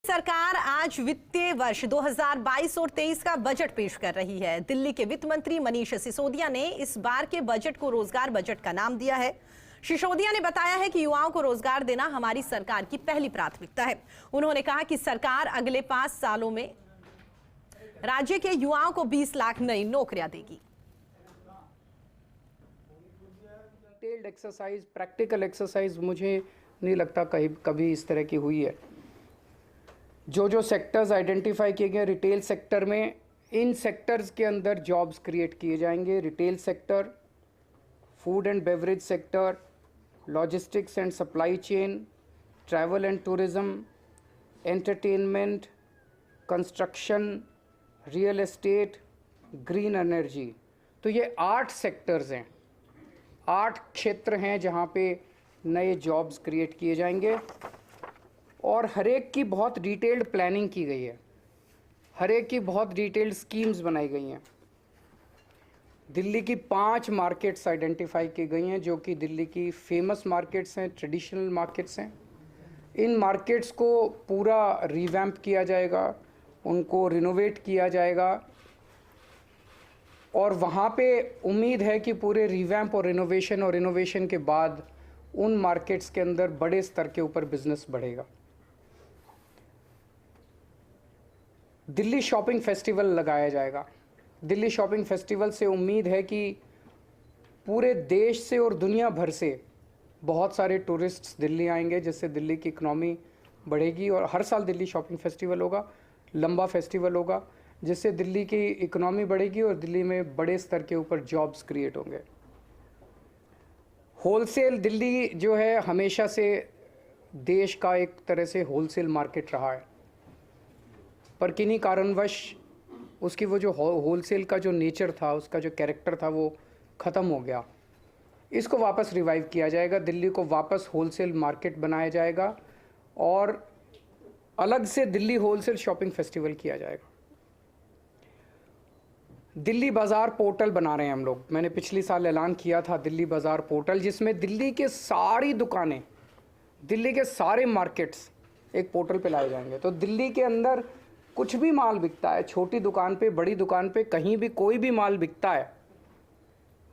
सरकार आज वित्तीय वर्ष 2022 और 23 का बजट पेश कर रही है। दिल्ली के वित्त मंत्री मनीष सिसोदिया ने इस बार के बजट को रोजगार बजट का नाम दिया है। सिसोदिया ने बताया है कि युवाओं को रोजगार देना हमारी सरकार की पहली प्राथमिकता है। उन्होंने कहा कि सरकार अगले 5 सालों में राज्य के युवाओं को 20 लाख नई नौकरियां देगी। डिटेल्ड एक्सरसाइज, प्रैक्टिकल एक्सरसाइज मुझे नहीं लगता कभी इस तरह की हुई है। जो सेक्टर्स आइडेंटिफाई किए गए रिटेल सेक्टर में, इन सेक्टर्स के अंदर जॉब्स क्रिएट किए जाएंगे। Retail sector, food and beverage sector, logistics and supply chain, travel and tourism, entertainment, construction, real estate, green energy. तो ये 8 सेक्टर्स हैं, 8 क्षेत्र हैं जहाँ पे नए जॉब्स क्रिएट किए जाएंगे और हर एक की बहुत डिटेल्ड प्लानिंग की गई है, हर एक की बहुत डिटेल्ड स्कीम्स बनाई गई हैं। दिल्ली की 5 मार्केट्स आइडेंटिफाई की गई हैं जो कि दिल्ली की फेमस मार्केट्स हैं, ट्रेडिशनल मार्केट्स हैं। इन मार्केट्स को पूरा रिवैम्प किया जाएगा, उनको रिनोवेट किया जाएगा और वहाँ पे उम्मीद है कि पूरे रिवैम्प और इनोवेशन के बाद उन मार्केट्स के अंदर बड़े स्तर के ऊपर बिजनेस बढ़ेगा। दिल्ली शॉपिंग फेस्टिवल लगाया जाएगा। दिल्ली शॉपिंग फेस्टिवल से उम्मीद है कि पूरे देश से और दुनिया भर से बहुत सारे टूरिस्ट्स दिल्ली आएंगे, जिससे दिल्ली की इकनॉमी बढ़ेगी। और हर साल दिल्ली शॉपिंग फेस्टिवल होगा, लंबा फेस्टिवल होगा, जिससे दिल्ली की इकनॉमी बढ़ेगी और दिल्ली में बड़े स्तर के ऊपर जॉब्स क्रिएट होंगे। होलसेल, दिल्ली जो है हमेशा से देश का एक तरह से होलसेल मार्केट रहा है, पर किन्हीं कारणवश उसकी वो जो होलसेल का जो नेचर था, उसका जो कैरेक्टर था, वो ख़त्म हो गया। इसको वापस रिवाइव किया जाएगा, दिल्ली को वापस होलसेल मार्केट बनाया जाएगा और अलग से दिल्ली होलसेल शॉपिंग फेस्टिवल किया जाएगा। दिल्ली बाज़ार पोर्टल बना रहे हैं हम लोग। मैंने पिछली साल ऐलान किया था दिल्ली बाज़ार पोर्टल, जिसमें दिल्ली के सारी दुकानें, दिल्ली के सारे मार्केट्स एक पोर्टल पे लाए जाएंगे। तो दिल्ली के अंदर कुछ भी माल बिकता है, छोटी दुकान पे, बड़ी दुकान पे, कहीं भी कोई भी माल बिकता है,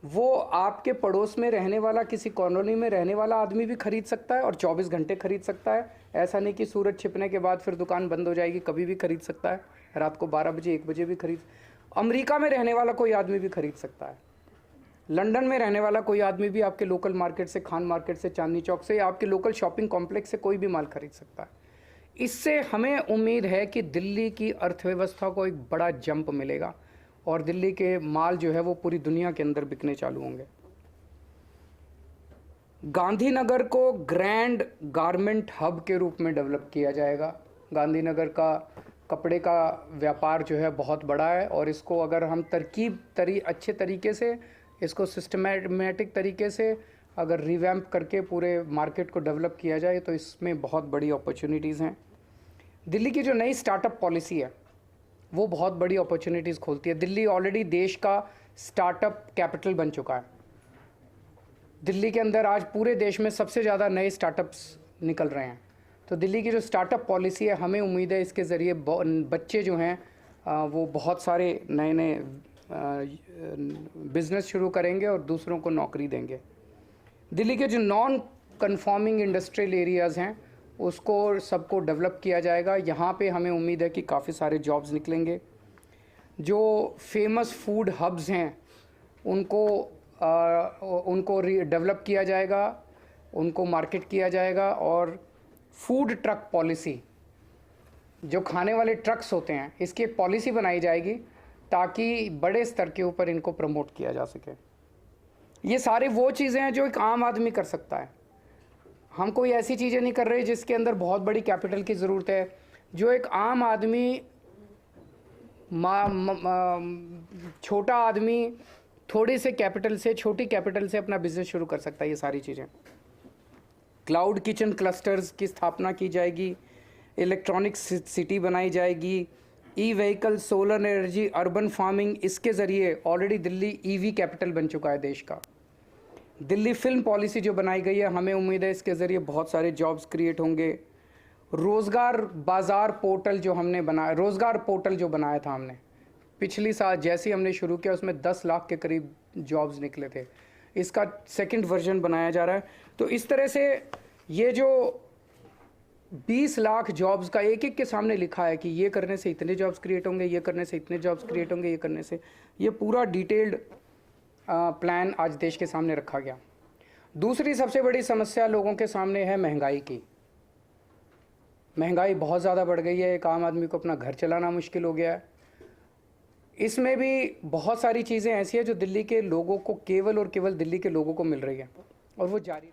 वो आपके पड़ोस में रहने वाला, किसी कॉलोनी में रहने वाला आदमी भी खरीद सकता है और 24 घंटे खरीद सकता है। ऐसा नहीं कि सूरज छिपने के बाद फिर दुकान बंद हो जाएगी, कभी भी खरीद सकता है, रात को 12 बजे 1 बजे भी खरीद। अमेरिका में रहने वाला कोई आदमी भी खरीद सकता है, लंदन में रहने वाला कोई आदमी भी आपके लोकल मार्केट से, खान मार्केट से, चांदनी चौक से, आपके लोकल शॉपिंग कॉम्प्लेक्स से कोई भी माल खरीद सकता है। इससे हमें उम्मीद है कि दिल्ली की अर्थव्यवस्था को एक बड़ा जंप मिलेगा और दिल्ली के माल जो है वो पूरी दुनिया के अंदर बिकने चालू होंगे। गांधीनगर को ग्रैंड गारमेंट हब के रूप में डेवलप किया जाएगा। गांधीनगर का कपड़े का व्यापार जो है बहुत बड़ा है और इसको अगर हम अच्छे तरीके से, इसको सिस्टमैटिक तरीके से अगर रिवैम्प करके पूरे मार्केट को डेवलप किया जाए तो इसमें बहुत बड़ी अपॉर्चुनिटीज़ हैं। दिल्ली की जो नई स्टार्टअप पॉलिसी है वो बहुत बड़ी अपॉर्चुनिटीज़ खोलती है। दिल्ली ऑलरेडी देश का स्टार्टअप कैपिटल बन चुका है। दिल्ली के अंदर आज पूरे देश में सबसे ज़्यादा नए स्टार्टअप्स निकल रहे हैं। तो दिल्ली की जो स्टार्टअप पॉलिसी है, हमें उम्मीद है इसके ज़रिए बच्चे जो हैं वो बहुत सारे नए बिज़नेस शुरू करेंगे और दूसरों को नौकरी देंगे। दिल्ली के जो नॉन कन्फॉर्मिंग इंडस्ट्रियल एरियाज़ हैं उसको सबको डेवलप किया जाएगा। यहाँ पे हमें उम्मीद है कि काफ़ी सारे जॉब्स निकलेंगे। जो फेमस फूड हब्स हैं उनको डेवलप किया जाएगा, उनको मार्केट किया जाएगा और फूड ट्रक पॉलिसी, जो खाने वाले ट्रक्स होते हैं, इसकी एक पॉलिसी बनाई जाएगी ताकि बड़े स्तर के ऊपर इनको प्रमोट किया जा सके। ये सारी वो चीज़ें हैं जो एक आम आदमी कर सकता है। हम कोई ऐसी चीज़ें नहीं कर रहे जिसके अंदर बहुत बड़ी कैपिटल की ज़रूरत है। जो एक आम आदमी, छोटा आदमी थोड़े से कैपिटल से, छोटी कैपिटल से अपना बिजनेस शुरू कर सकता है। ये सारी चीज़ें, क्लाउड किचन क्लस्टर्स की स्थापना की जाएगी, इलेक्ट्रॉनिक सिटी बनाई जाएगी, e vehicle, solar energy, urban farming, इसके ज़रिए ऑलरेडी दिल्ली ईवी कैपिटल बन चुका है देश का। दिल्ली फिल्म पॉलिसी जो बनाई गई है, हमें उम्मीद है इसके ज़रिए बहुत सारे जॉब्स क्रिएट होंगे। रोज़गार बाज़ार पोर्टल जो हमने बनाया, रोज़गार पोर्टल जो बनाया था हमने पिछली साल जैसे ही हमने शुरू किया, उसमें 10 लाख के करीब जॉब्स निकले थे। इसका सेकंड वर्जन बनाया जा रहा है। तो इस तरह से ये जो 20 लाख जॉब्स का एक एक के सामने लिखा है कि ये करने से इतने जॉब्स क्रिएट होंगे, ये करने से इतने जॉब्स क्रिएट होंगे, ये करने से, ये पूरा डिटेल्ड प्लान आज देश के सामने रखा गया। दूसरी सबसे बड़ी समस्या लोगों के सामने है महंगाई की। महंगाई बहुत ज़्यादा बढ़ गई है, एक आम आदमी को अपना घर चलाना मुश्किल हो गया है। इसमें भी बहुत सारी चीज़ें ऐसी हैं जो दिल्ली के लोगों को, केवल और केवल दिल्ली के लोगों को मिल रही है और वो जारी